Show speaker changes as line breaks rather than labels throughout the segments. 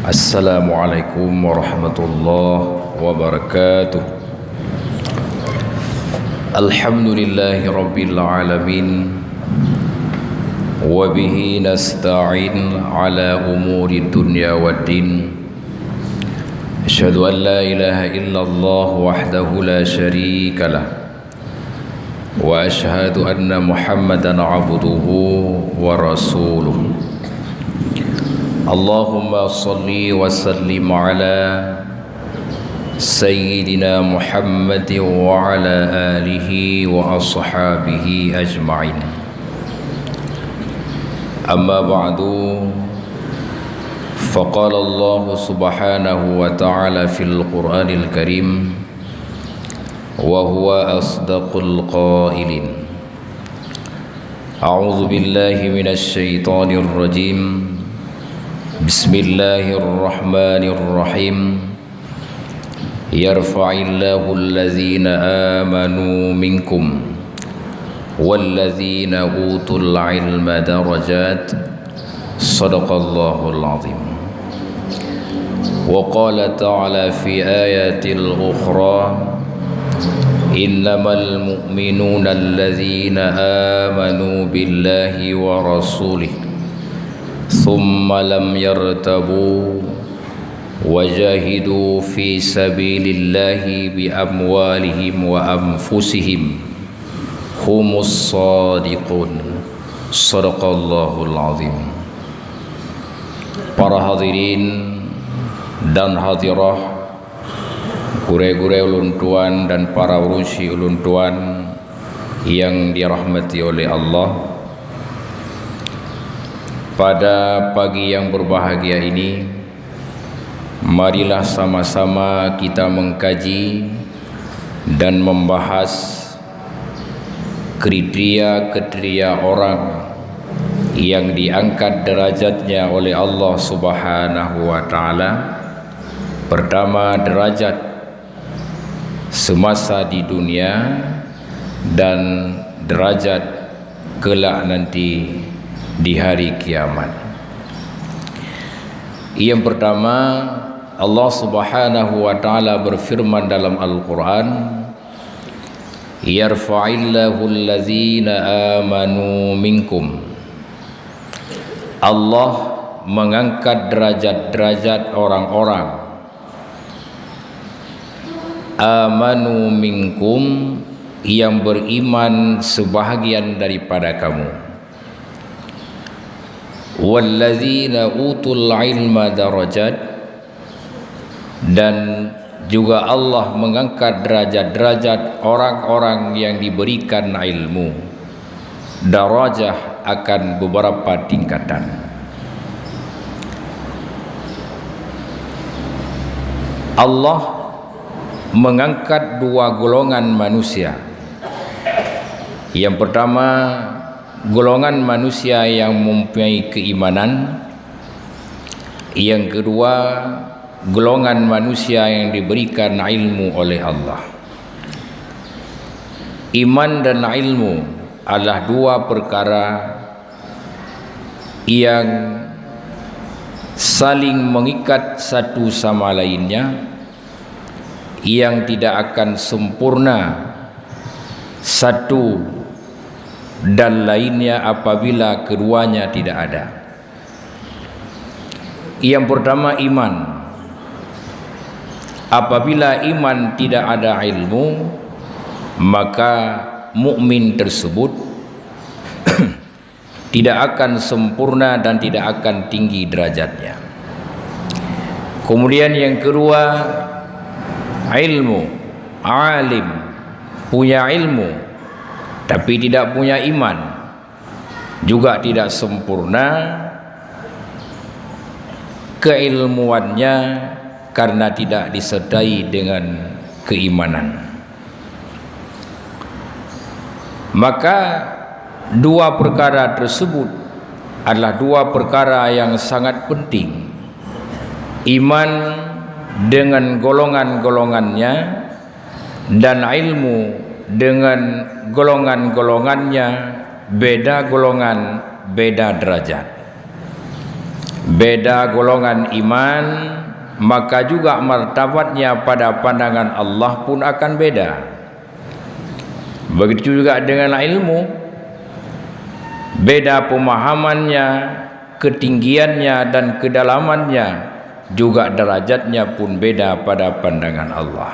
Assalamualaikum warahmatullahi wabarakatuh. Alhamdulillahi rabbil alamin. Wabihi nasta'in ala umuri dunya waddin. Asyhadu an la ilaha illallah wahdahu la syarika lah. Wa asyhadu anna Muhammadan abduhu wa rasuluh. Allahumma salli wa sallim ala Sayyidina Muhammad wa ala alihi wa ashabihi ajma'in. Amma ba'du, faqala Allah subhanahu wa ta'ala fil Qur'anil Karim wa huwa asdaqul qailin. A'udzu billahi minasy syaithanir rajim. Bismillahirrahmanirrahim. Yarfa'illahu allazina amanu minkum wallazina utul ilma darajat. Sadaqallahul azim. Wa qala ta'ala fi ayatil ukhra, innamal mu'minuna allazina amanu billahi wa rasulih thumma lam yartabu wajahidu fi sabilillahi bi amwalihim wa anfusihim humus sadiqun. Sadaqallahul azim. Para hadirin dan hadirah, gure-gure ulun tuan dan para urusi ulun tuan yang dirahmati oleh Allah, pada pagi yang berbahagia ini, marilah sama-sama kita mengkaji dan membahas kriteria-kriteria orang yang diangkat derajatnya oleh Allah Subhanahu wa ta'ala. Pertama, derajat semasa di dunia dan derajat kelak nanti di hari kiamat. Yang pertama, Allah Subhanahu wa ta'ala berfirman dalam Al-Quran, yarfa'illahu allazina amanu minkum. Allah mengangkat derajat-derajat orang-orang amanu minkum, yang beriman sebahagian daripada kamu. Wallazina utul ilma darajat, dan juga Allah mengangkat derajat-derajat orang-orang yang diberikan ilmu. Darajah akan beberapa tingkatan. Allah mengangkat dua golongan manusia. Yang pertama, golongan manusia yang mempunyai keimanan. Yang kedua, golongan manusia yang diberikan ilmu oleh Allah. Iman dan ilmu adalah dua perkara yang saling mengikat satu sama lainnya, yang tidak akan sempurna satu dan lainnya apabila keduanya tidak ada. Yang pertama, iman. Apabila iman tidak ada ilmu, maka mukmin tersebut tidak akan sempurna dan tidak akan tinggi derajatnya. Kemudian yang kedua, ilmu. Alim, punya ilmu tapi tidak punya iman, juga tidak sempurna keilmuannya karena tidak disertai dengan keimanan. Maka dua perkara tersebut adalah dua perkara yang sangat penting. Iman dengan golongan-golongannya dan ilmu dengan golongan-golongannya, beda golongan, beda derajat. beda golongan iman, maka juga martabatnya pada pandangan Allah pun akan beda. Begitu juga dengan ilmu, beda pemahamannya, ketinggiannya dan kedalamannya, juga derajatnya pun beda pada pandangan Allah.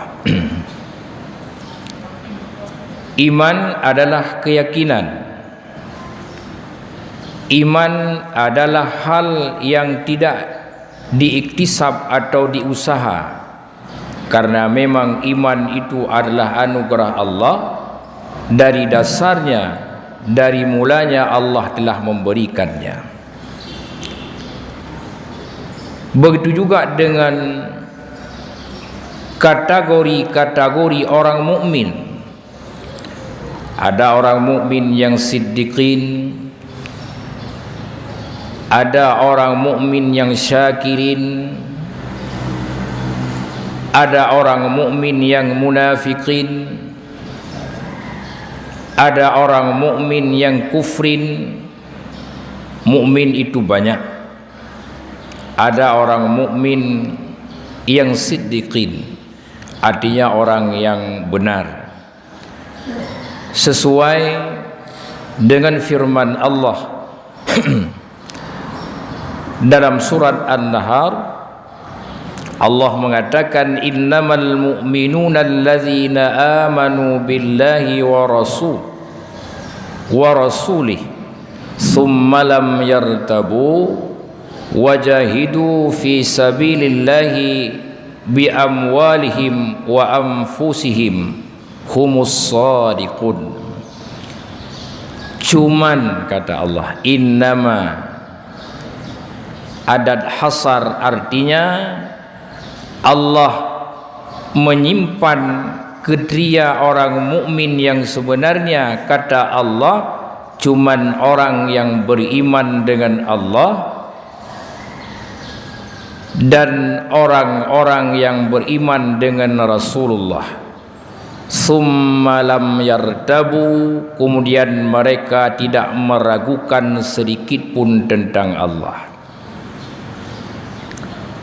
Iman adalah keyakinan. Iman adalah hal yang tidak diiktisab atau diusaha, karena memang iman itu adalah anugerah Allah. Dari dasarnya, dari mulanya Allah telah memberikannya. Begitu juga dengan kategori-kategori orang mukmin. Ada orang mukmin yang siddiqin, ada orang mukmin yang syakirin, ada orang mukmin yang munafikin, ada orang mukmin yang kufrin. Mukmin itu banyak. Ada orang mukmin yang siddiqin, artinya orang yang benar, sesuai dengan firman Allah dalam surat An-Nahl. Allah mengatakan, innamal mu'minuna allazina amanu billahi wa rasulih thumma lam yartabu wajahidu fi sabilillahi bi amwalihim wa anfusihim humus shadiqun. Cuman, kata Allah, innama, adat hasar, artinya Allah menyimpan kriteria orang mukmin yang sebenarnya. Kata Allah, cuman orang yang beriman dengan Allah dan orang-orang yang beriman dengan Rasulullah. Summa lam yartabu, kemudian mereka tidak meragukan sedikit pun tentang Allah.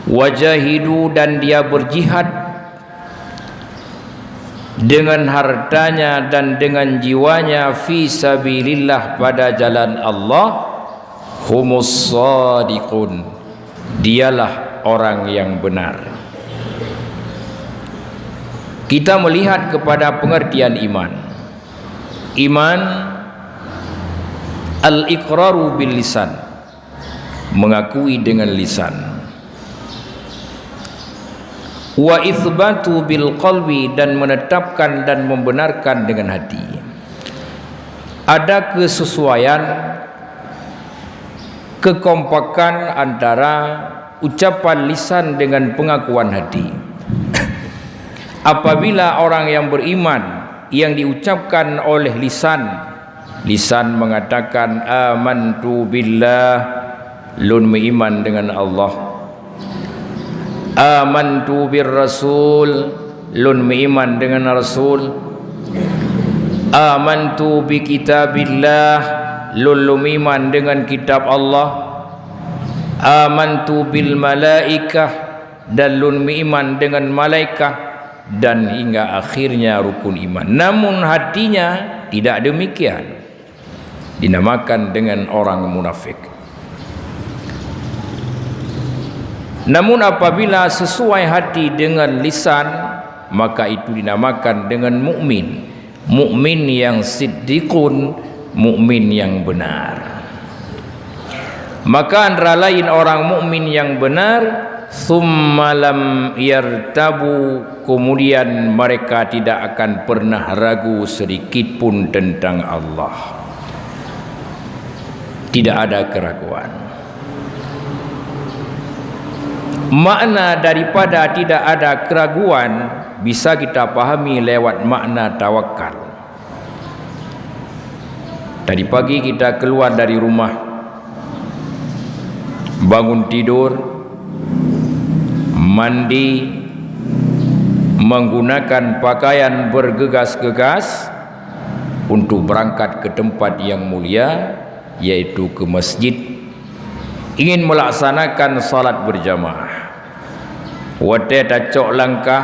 Wajahidu, dan dia berjihad dengan hartanya dan dengan jiwanya fi sabilillah, pada jalan Allah. Humus shadiqun, dialah orang yang benar. Kita melihat kepada pengertian iman. Iman al-iqraru bil lisan, mengakui dengan lisan. Wa itsbatu bil qalbi, dan menetapkan dan membenarkan dengan hati. Ada kesesuaian, kekompakan antara ucapan lisan dengan pengakuan hati. Apabila orang yang beriman yang diucapkan oleh lisan mengatakan amantu billah, lun beriman dengan Allah. Amantu bir rasul, lun beriman dengan Rasul. Amantu bi kitabillah, lun beriman dengan kitab Allah. Amantu bil malaikah, dan lun beriman dengan malaikat, dan hingga akhirnya rukun iman. Namun hatinya tidak demikian, dinamakan dengan orang munafik. Namun apabila sesuai hati dengan lisan, maka itu dinamakan dengan mukmin. Mukmin yang siddiqun, mukmin yang benar. Maka antara lain orang mukmin yang benar, summa lam yartabu, kemudian mereka tidak akan pernah ragu sedikit pun tentang Allah. Tidak ada keraguan. Makna daripada tidak ada keraguan bisa kita pahami lewat makna tawakal. Tadi pagi kita keluar dari rumah, bangun tidur, mandi, menggunakan pakaian bergegas-gegas untuk berangkat ke tempat yang mulia, yaitu ke masjid. ingin melaksanakan salat berjamaah, wate tacok langkah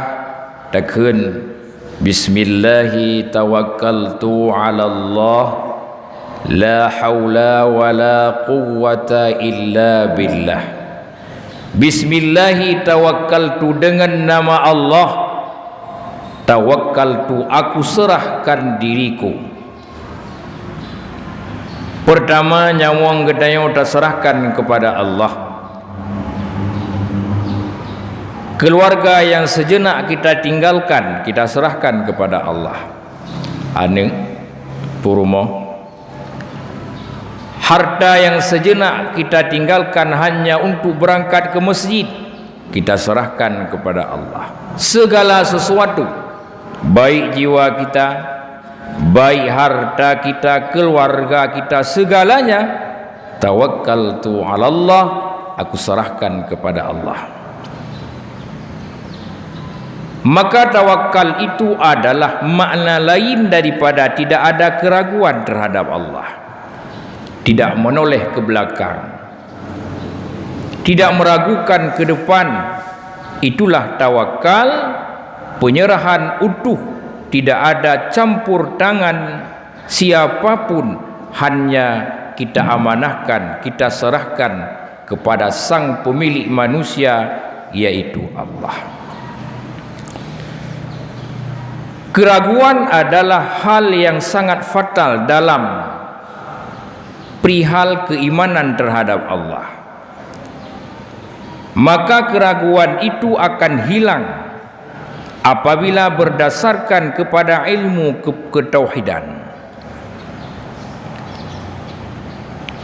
takun bismillahi tawakkaltu ala Allah la haula wala quwwata illa billah. Bismillahi tawakkaltu, dengan nama Allah tawakkaltu, aku serahkan diriku. Pertama, nyawang gedayo terserahkan kepada Allah. Keluarga yang sejenak kita tinggalkan, kita serahkan kepada Allah. Ane purumo. Harta yang sejenak kita tinggalkan hanya untuk berangkat ke masjid, kita serahkan kepada Allah. Segala sesuatu, baik jiwa kita, baik harta kita, keluarga kita, segalanya tawakkaltu ala Allah, aku serahkan kepada Allah. Maka tawakal itu adalah makna lain daripada tidak ada keraguan terhadap Allah, tidak menoleh ke belakang, tidak meragukan ke depan. Itulah tawakal, penyerahan utuh, tidak ada campur tangan siapapun, hanya kita amanahkan, kita serahkan kepada sang pemilik manusia, yaitu Allah. Keraguan adalah hal yang sangat fatal dalam perihal keimanan terhadap Allah. Maka keraguan itu akan hilang apabila berdasarkan kepada ilmu ketauhidan.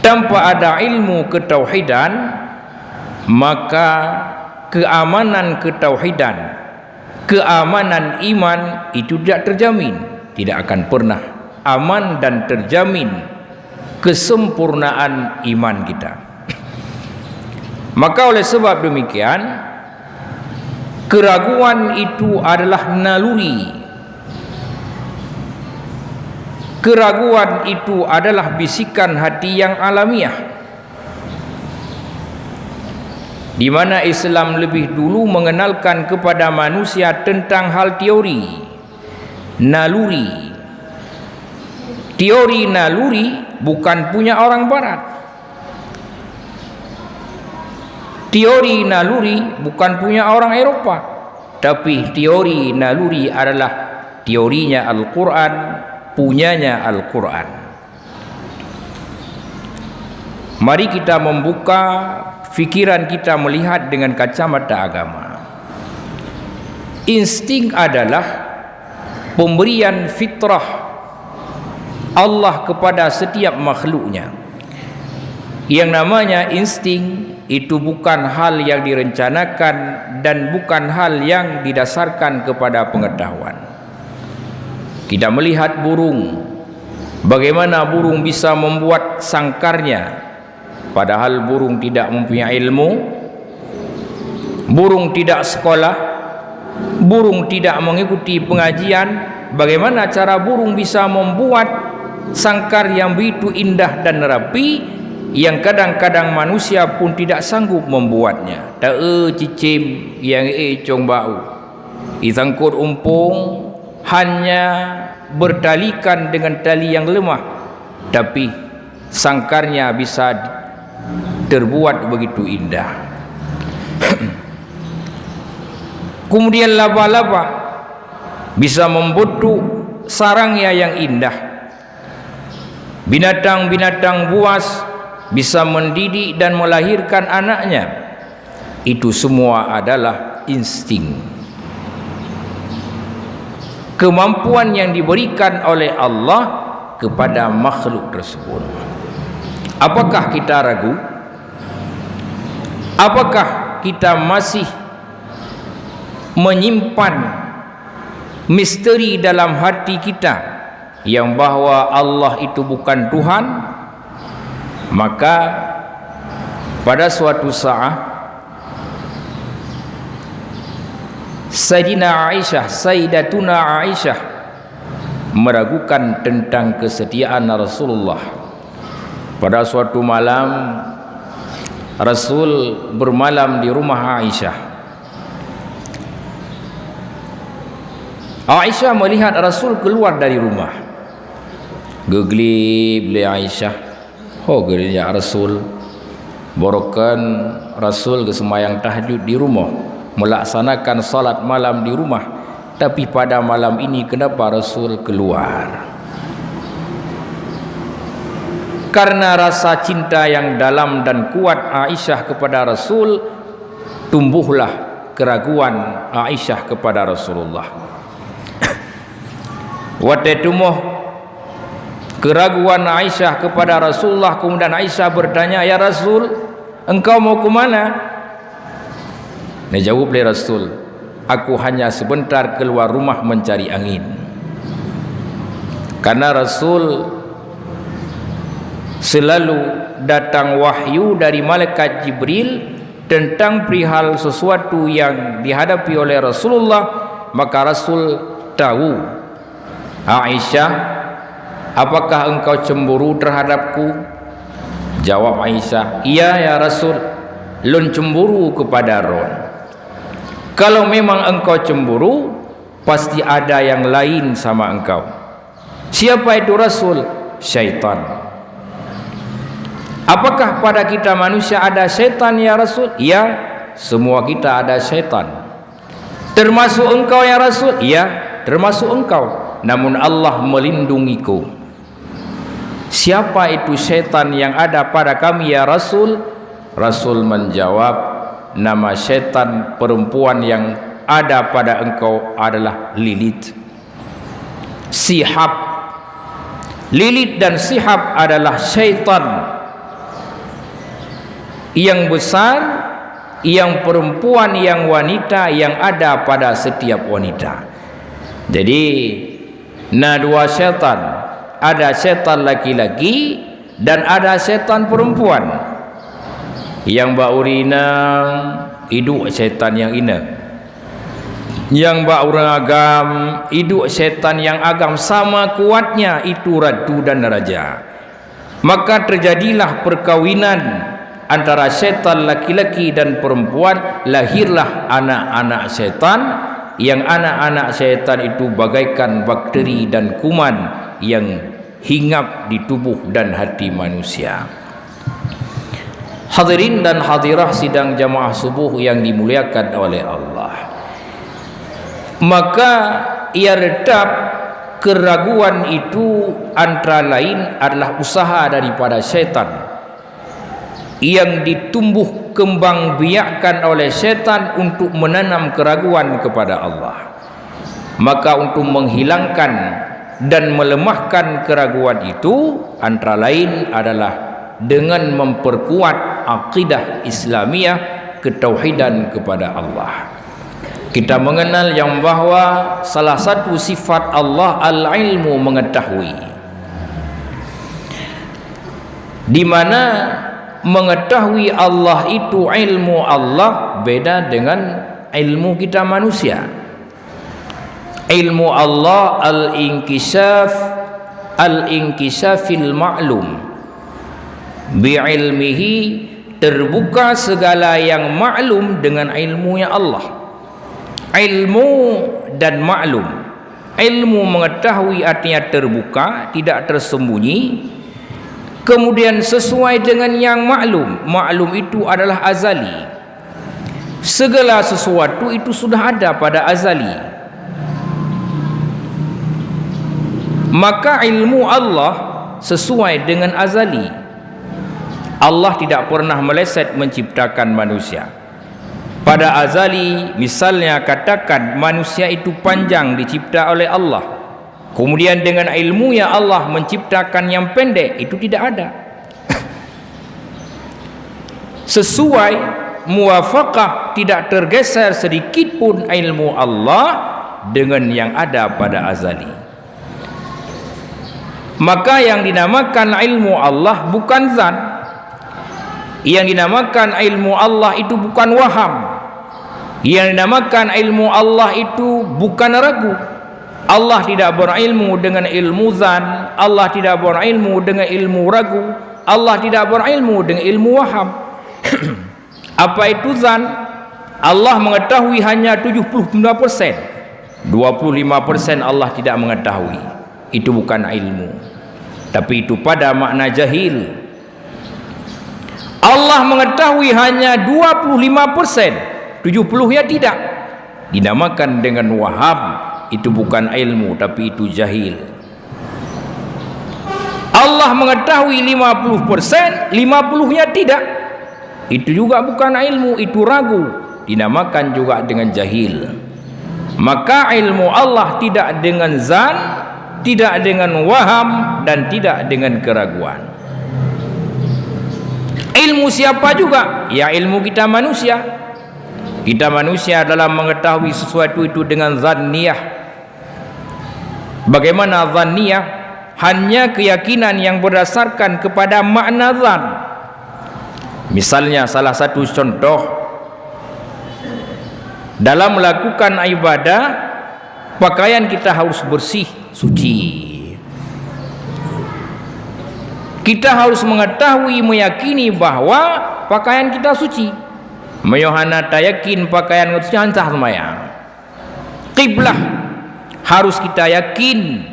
Tanpa ada ilmu ketauhidan, maka keamanan ketauhidan, keamanan iman itu tidak terjamin, tidak akan pernah aman dan terjamin kesempurnaan iman kita. Maka oleh sebab demikian, keraguan itu adalah naluri. Keraguan itu adalah bisikan hati yang alamiah, di mana Islam lebih dulu mengenalkan kepada manusia tentang hal teori, naluri. Teori naluri bukan punya orang barat. Teori naluri bukan punya orang Eropa, tapi teori naluri adalah teorinya Al-Quran, punyanya Al-Quran. Mari kita membuka fikiran kita melihat dengan kacamata agama. Insting adalah pemberian fitrah Allah kepada setiap makhluknya. Yang namanya insting itu bukan hal yang direncanakan dan bukan hal yang didasarkan kepada pengetahuan. Kita melihat burung, bagaimana burung bisa membuat sangkarnya, padahal burung tidak mempunyai ilmu, burung tidak sekolah, burung tidak mengikuti pengajian. Bagaimana cara burung bisa membuat sangkar yang begitu indah dan rapi, yang kadang-kadang manusia pun tidak sanggup membuatnya. Tak cicim yang cong bau, isangkut umpung hanya bertalikan dengan tali yang lemah, tapi sangkarnya bisa terbuat begitu indah. Kemudian laba-laba bisa membentuk sarangnya yang indah. Binatang-binatang buas bisa mendidik dan melahirkan anaknya. Itu semua adalah insting, kemampuan yang diberikan oleh Allah kepada makhluk tersebut. Apakah kita ragu? Apakah kita masih menyimpan misteri dalam hati kita yang bahwa Allah itu bukan Tuhan? Maka pada suatu saat Sayyidatuna Aisyah meragukan tentang kesetiaan Rasulullah. Pada suatu malam Rasul bermalam di rumah Aisyah. Aisyah melihat Rasul keluar dari rumah. Geglib le Aisyah. Oh gerilya Rasul. Borokan Rasul ke semayang tahajud di rumah, melaksanakan salat malam di rumah. Tapi pada malam ini kenapa Rasul keluar? Karena rasa cinta yang dalam dan kuat Aisyah kepada Rasul, tumbuhlah keraguan Aisyah kepada Rasulullah. Waktu tumbuh keraguan Aisyah kepada Rasulullah, kemudian Aisyah bertanya, "Ya Rasul, engkau mau ke mana?" Dijawab oleh Rasul, "Aku hanya sebentar keluar rumah mencari angin." Karena Rasul selalu datang wahyu dari malaikat Jibril tentang perihal sesuatu yang dihadapi oleh Rasulullah, maka Rasul tahu, "Aisyah, apakah engkau cemburu terhadapku?" Jawab Aisyah, "Iya ya Rasul, lun cemburu kepada Ron." Kalau memang engkau cemburu, pasti ada yang lain sama engkau. Siapa itu Rasul? Syaitan. Apakah pada kita manusia ada syaitan ya Rasul? Ya, semua kita ada syaitan. Termasuk engkau ya Rasul? Ya, termasuk engkau. Namun Allah melindungiku. Siapa itu syaitan yang ada pada kami ya Rasul? Rasul menjawab, nama syaitan perempuan yang ada pada engkau adalah Lilith. Sihab. Lilith dan Sihab adalah syaitan yang besar, yang perempuan, yang wanita, yang ada pada setiap wanita. Jadi dua syaitan, ada syaitan laki-laki dan ada syaitan perempuan. Yang baurina hidup syaitan yang ina, yang baurang agam hidup syaitan yang agam, sama kuatnya itu ratu dan raja. Maka terjadilah perkawinan antara syaitan laki-laki dan perempuan, lahirlah anak-anak syaitan, yang anak-anak syaitan itu bagaikan bakteri dan kuman yang hinggap di tubuh dan hati manusia. Hadirin dan hadirah sidang jamaah subuh yang dimuliakan oleh Allah, maka ia redap keraguan itu antara lain adalah usaha daripada syaitan yang ditumbuh kembang biakkan oleh syaitan untuk menanam keraguan kepada Allah. Maka untuk menghilangkan dan melemahkan keraguan itu antara lain adalah dengan memperkuat akidah Islamiyah, ketauhidan kepada Allah. Kita mengenal yang bahawa salah satu sifat Allah al-ilmu, mengetahui, di mana mengetahui Allah itu ilmu Allah beda dengan ilmu kita manusia. Ilmu Allah al-inkisafil ma'lum, bi'ilmihi, terbuka segala yang maklum dengan ilmunya Allah. Ilmu dan maklum. Ilmu mengetahui artinya terbuka, tidak tersembunyi. Kemudian sesuai dengan yang maklum. Maklum itu adalah azali. Segala sesuatu itu sudah ada pada azali. Maka ilmu Allah sesuai dengan azali. Allah tidak pernah meleset menciptakan manusia. Pada azali, misalnya katakan manusia itu panjang dicipta oleh Allah, kemudian dengan ilmunya Allah menciptakan yang pendek, itu tidak ada. Sesuai, muwafaqah, tidak tergeser sedikit pun ilmu Allah dengan yang ada pada azali. Maka yang dinamakan ilmu Allah bukan zat. Yang dinamakan ilmu Allah itu bukan waham. Yang dinamakan ilmu Allah itu bukan ragu. Allah tidak berilmu dengan ilmu zan, Allah tidak berilmu dengan ilmu ragu, Allah tidak berilmu dengan ilmu waham. Apa itu zan? Allah mengetahui hanya 75%. 25% Allah tidak mengetahui. Itu bukan ilmu, tapi itu pada makna jahil. Allah mengetahui hanya 25%, 70 ya tidak. Dinamakan dengan waham. Itu bukan ilmu, tapi itu jahil. Allah mengetahui 50%, 50-nya tidak. Itu juga bukan ilmu, itu ragu. Dinamakan juga dengan jahil. Maka ilmu Allah tidak dengan zan, tidak dengan waham, dan tidak dengan keraguan. Ilmu siapa juga? Ya ilmu kita manusia. Kita manusia dalam mengetahui sesuatu itu dengan zanniyah. Bagaimana zanniyah? Hanya keyakinan yang berdasarkan kepada makna zan. Misalnya salah satu contoh, dalam melakukan ibadah, pakaian kita harus bersih, suci. Kita harus mengetahui, meyakini bahwa pakaian kita suci. Mayohana tayakin pakaian suci hancah semayang. Qiblah harus kita yakin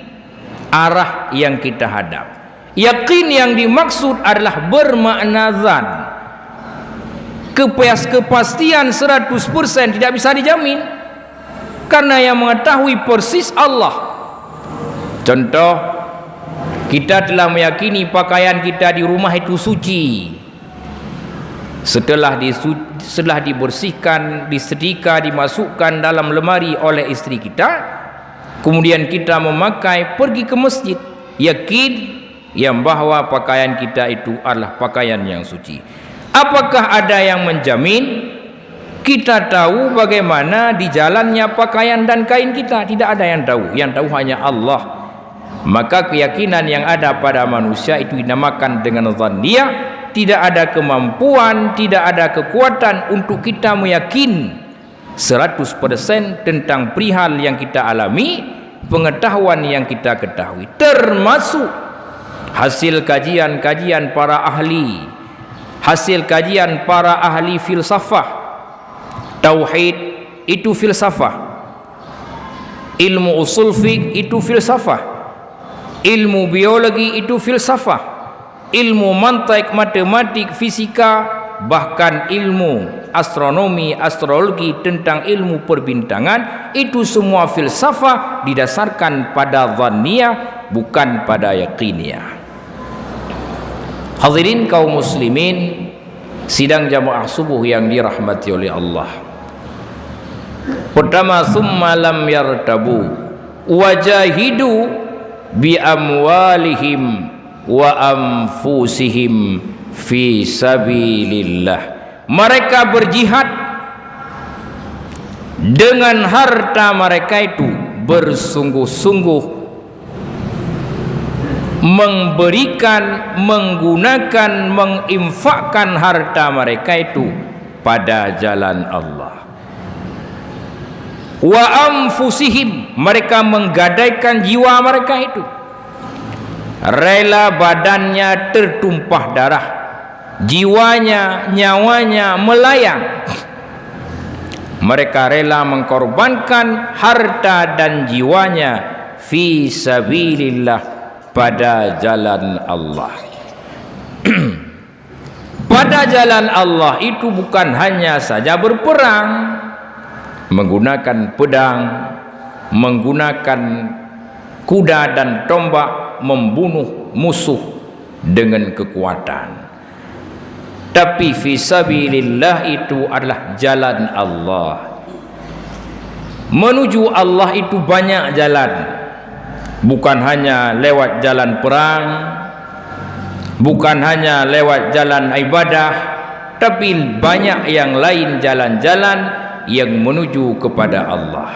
arah yang kita hadap. Yakin yang dimaksud adalah bermakna zan. Kepastian 100% tidak bisa dijamin, karena yang mengetahui persis Allah. Contoh, kita telah meyakini pakaian kita di rumah itu suci. Setelah dibersihkan, disetrika, dimasukkan dalam lemari oleh istri kita, kemudian kita memakai pergi ke masjid, yakin yang bahwa pakaian kita itu adalah pakaian yang suci. Apakah ada yang menjamin? Kita tahu bagaimana di jalannya pakaian dan kain kita, tidak ada yang tahu. Yang tahu hanya Allah. Maka keyakinan yang ada pada manusia itu dinamakan dengan zanniyah. Tidak ada kemampuan, tidak ada kekuatan untuk kita meyakini 100% tentang perihal yang kita alami, pengetahuan yang kita ketahui, termasuk hasil kajian-kajian para ahli, hasil kajian para ahli filsafah. Tauhid itu filsafah, ilmu usul fiqh itu filsafah, ilmu biologi itu filsafah, ilmu mantik, matematik, fisika, bahkan ilmu astronomi, astrologi, tentang ilmu perbintangan, itu semua filsafah didasarkan pada zanniyah, bukan pada yaqiniyah. Hadirin kaum muslimin sidang jamaah subuh yang dirahmati oleh Allah. Pertama, summa lam yartabu wajahidu bi amwalihim wa anfusihim fi sabilillah. Mereka berjihad dengan harta mereka itu, bersungguh-sungguh memberikan, menggunakan, menginfakkan harta mereka itu pada jalan Allah. Wa anfusihim, mereka menggadaikan jiwa mereka itu, rela badannya tertumpah darah, jiwanya, nyawanya melayang. Mereka rela mengkorbankan harta dan jiwanya fi sabilillah, pada jalan Allah. Pada jalan Allah itu bukan hanya saja berperang, menggunakan pedang, menggunakan kuda dan tombak, membunuh musuh dengan kekuatan. Tapi fisabilillah itu adalah jalan Allah. Menuju Allah itu banyak jalan, bukan hanya lewat jalan perang, bukan hanya lewat jalan ibadah, tapi banyak yang lain jalan-jalan yang menuju kepada Allah.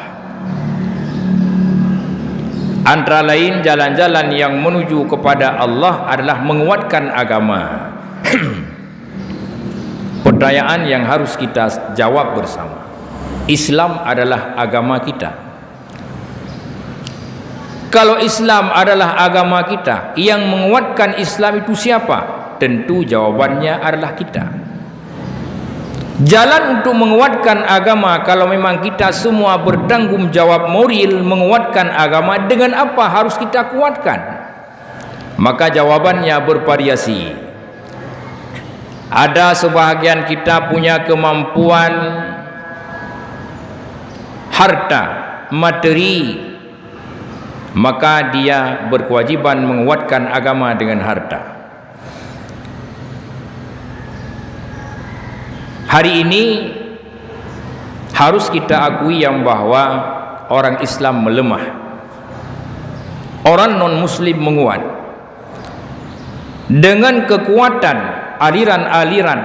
Antara lain jalan-jalan yang menuju kepada Allah adalah menguatkan agama. Pertanyaan yang harus kita jawab bersama, Islam adalah agama kita. Kalau Islam adalah agama kita, yang menguatkan Islam itu siapa? Tentu jawabannya adalah kita. Jalan untuk menguatkan agama, kalau memang kita semua bertanggungjawab moral menguatkan agama, dengan apa harus kita kuatkan? Maka jawabannya bervariasi. Ada sebahagian kita punya kemampuan harta, materi, maka dia berkewajiban menguatkan agama dengan harta. Hari ini harus kita akui yang bahwa orang Islam melemah, orang non-Muslim menguat. Dengan kekuatan aliran-aliran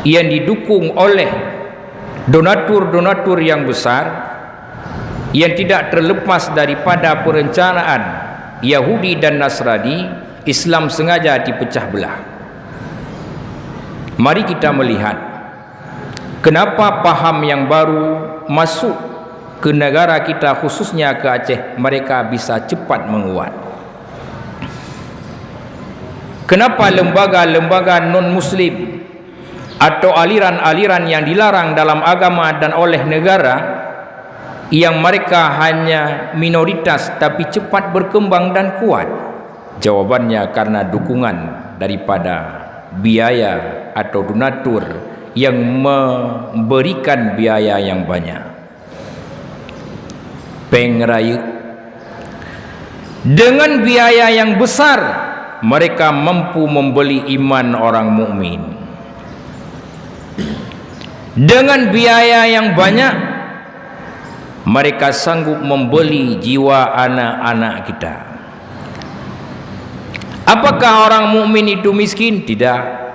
yang didukung oleh donatur-donatur yang besar, yang tidak terlepas daripada perencanaan Yahudi dan Nasrani, Islam sengaja dipecah belah. Mari kita melihat kenapa paham yang baru masuk ke negara kita, khususnya ke Aceh, mereka bisa cepat menguat. Kenapa lembaga-lembaga non-Muslim atau aliran-aliran yang dilarang dalam agama dan oleh negara, yang mereka hanya minoritas tapi cepat berkembang dan kuat? Jawabannya karena dukungan daripada biaya atau donatur yang memberikan biaya yang banyak. Pengraya dengan biaya yang besar, mereka mampu membeli iman orang mukmin. Dengan biaya yang banyak, mereka sanggup membeli jiwa anak-anak kita. Apakah orang mukmin itu miskin? Tidak.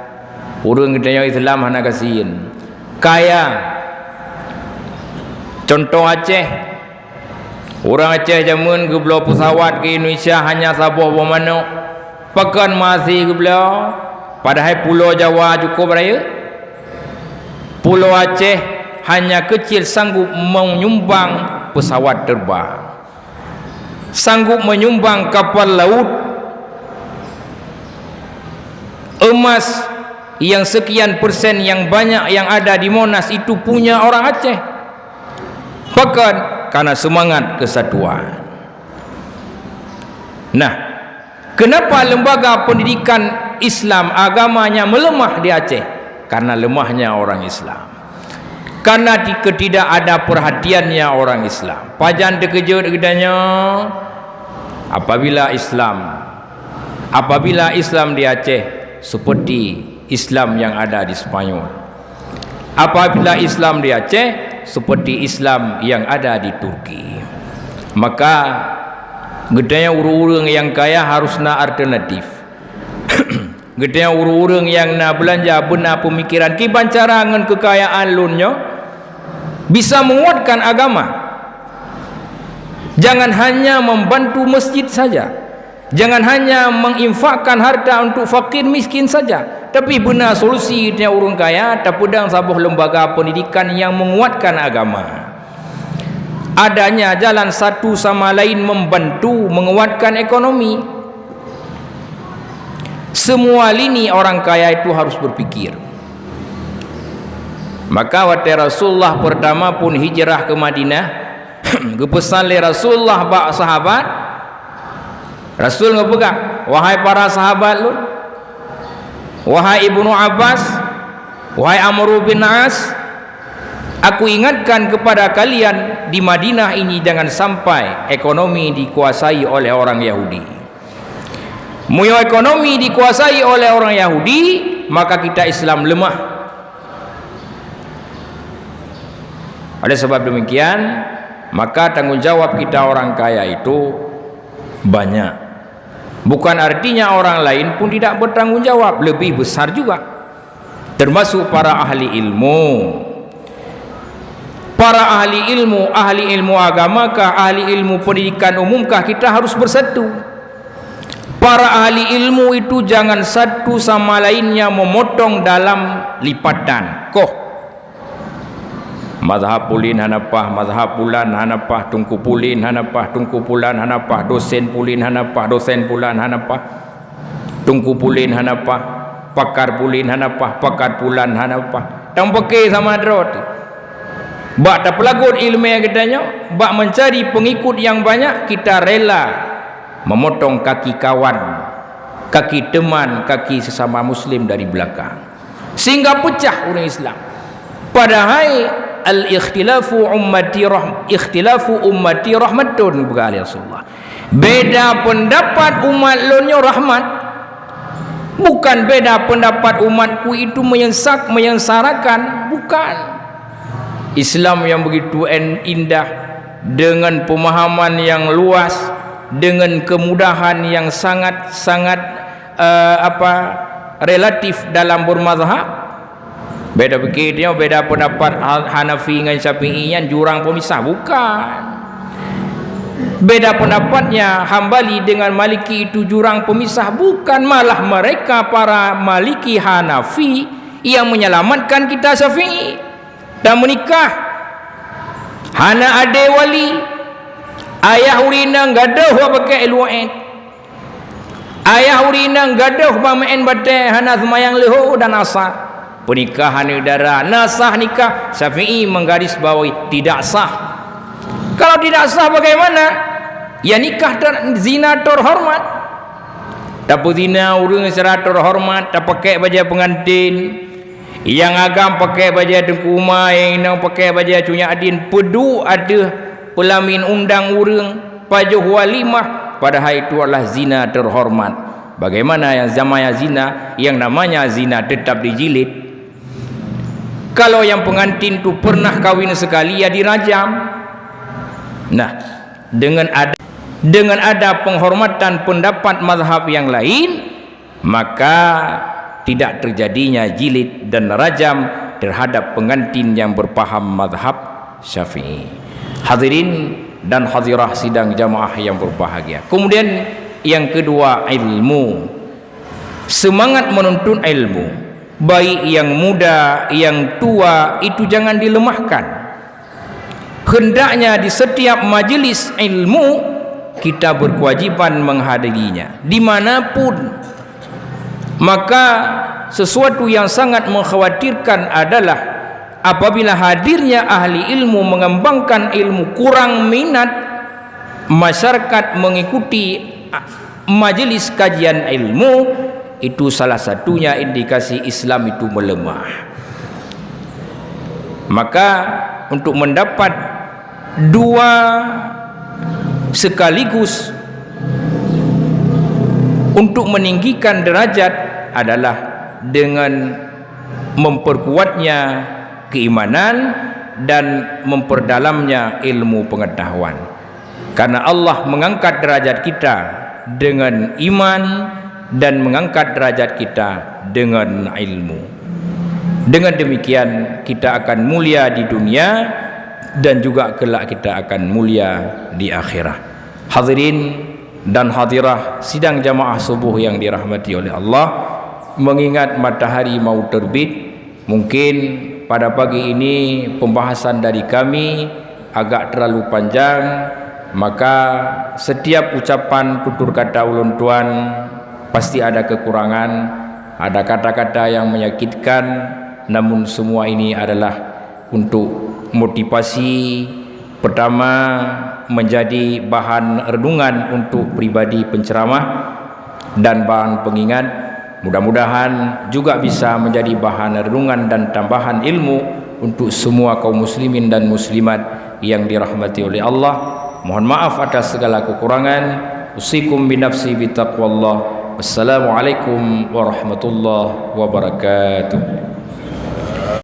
Orang kita Islam hanya kasihin kaya. Contoh Aceh, orang Aceh zaman ke belah pesawat ke Indonesia hanya Sabah bermanuk, Pekan masih ke belah, padahal Pulau Jawa cukup raya. Pulau Aceh hanya kecil sanggup menyumbang pesawat terbang, sanggup menyumbang kapal laut. Emas yang sekian persen yang banyak yang ada di Monas itu punya orang Aceh. Bahkan karena semangat kesatuan. Nah, kenapa lembaga pendidikan Islam agamanya melemah di Aceh? Karena lemahnya orang Islam, karena tidak ada perhatiannya orang Islam. Pajan terkejut gedanya apabila Islam di Aceh seperti Islam yang ada di Spanyol, apabila Islam di Aceh seperti Islam yang ada di Turki. Maka gedanya urang-urang yang kaya harus na alternatif. Gedanya urang-urang yang na belanja benar pemikiran kibancara dengan kekayaan lunyo bisa menguatkan agama. Jangan hanya membantu masjid saja, jangan hanya menginfakkan harta untuk fakir miskin saja, tapi benar solusi dia orang kaya tak pedang sebuah lembaga pendidikan yang menguatkan agama. Adanya jalan satu sama lain membantu menguatkan ekonomi. Semua lini orang kaya itu harus berpikir. Maka waktu Rasulullah pertama pun hijrah ke Madinah, kepesan oleh Rasulullah bak sahabat, Rasul ngepegang, wahai para sahabat lu, wahai Ibnu Abbas, wahai Amr bin As, aku ingatkan kepada kalian di Madinah ini jangan sampai ekonomi dikuasai oleh orang Yahudi. Muyo ekonomi dikuasai oleh orang Yahudi, maka kita Islam lemah. Oleh sebab demikian, maka tanggungjawab kita orang kaya itu banyak. Bukan artinya orang lain pun tidak bertanggungjawab, lebih besar juga. Termasuk para ahli ilmu. Para ahli ilmu agamakah, ahli ilmu pendidikan umumkah, kita harus bersatu. Para ahli ilmu itu jangan satu sama lainnya memotong dalam lipatan. Mazhab pulin hanapah, mazhab pulan hanapah, tungku pulin hanapah, tungku pulan hanapah, dosen pulin hanapah, dosen pulan hanapah, tungku pulin hanapah, pakar pulin hanapah, pakar pulan hanapah. tang pakai Samudra tu bak tak pelagut ilmiah katanya, bak mencari pengikut yang banyak, kita rela memotong kaki kawan, kaki teman, kaki sesama muslim dari belakang, sehingga pecah orang Islam. Padahal al-ikhtilafu ummati rahmatun, berkali Rasulullah. Beda pendapat umat lonyo rahmat, bukan beda pendapat umatku itu menyengsarakan, bukan. Islam yang begitu indah, dengan pemahaman yang luas, dengan kemudahan yang sangat relatif dalam bermazhab. Beda fikirnya, beda pendapat Hanafi dengan Syafi'i yang jurang pemisah, bukan. Beda pendapatnya Hambali dengan Maliki itu jurang pemisah, bukan. Malah mereka para Maliki Hanafi yang menyelamatkan kita Syafi'i dan menikah. Hana ade wali ayah urina gaduh pakai luaid, ayah urina gaduh pamain batai hana semayang leho dan asar. Pernikahan udara nasah nikah, Syafi'i menggaris bawahi tidak sah. Kalau tidak sah bagaimana? Ya nikah zina terhormat. Tapi zina orang secara terhormat, tak pakai baju pengantin. Yang agam pakai baju dengkuma, yang inang pakai baju cunya adin, pedu ada pelamin undang urang, pajuh walimah, padahal itu adalah zina terhormat. Bagaimana yang zamanya zina, yang namanya zina tetap dijilid. Kalau yang pengantin tu pernah kawin sekali, ya dirajam. Nah, dengan ada penghormatan pendapat mazhab yang lain, maka tidak terjadinya jilid dan rajam terhadap pengantin yang berpaham mazhab Syafi'i. Hadirin dan hadirah sidang jamaah yang berbahagia. Kemudian yang kedua, ilmu. Semangat menuntut ilmu, baik yang muda, yang tua, itu jangan dilemahkan. Hendaknya di setiap majelis ilmu kita berkewajiban menghadirinya dimanapun. Maka sesuatu yang sangat mengkhawatirkan adalah apabila hadirnya ahli ilmu mengembangkan ilmu, kurang minat masyarakat mengikuti majelis kajian ilmu, itu salah satunya indikasi Islam itu melemah. Maka untuk mendapat dua sekaligus, untuk meninggikan derajat adalah dengan memperkuatnya keimanan dan memperdalamnya ilmu pengetahuan. Karena Allah mengangkat derajat kita dengan iman dan mengangkat derajat kita dengan ilmu. Dengan demikian kita akan mulia di dunia dan juga kelak kita akan mulia di akhirat. Hadirin dan hadirah sidang jamaah subuh yang dirahmati oleh Allah, mengingat matahari mau terbit, mungkin pada pagi ini pembahasan dari kami agak terlalu panjang, maka setiap ucapan tutur kata ulun tuan pasti ada kekurangan, ada kata-kata yang menyakitkan, namun semua ini adalah untuk motivasi pertama, menjadi bahan renungan untuk pribadi penceramah dan bahan pengingat. Mudah-mudahan juga bisa menjadi bahan renungan dan tambahan ilmu untuk semua kaum muslimin dan muslimat yang dirahmati oleh Allah. Mohon maaf atas segala kekurangan. Usikum binafsi bitaqwallah. Wassalamualaikum warahmatullahi wabarakatuh.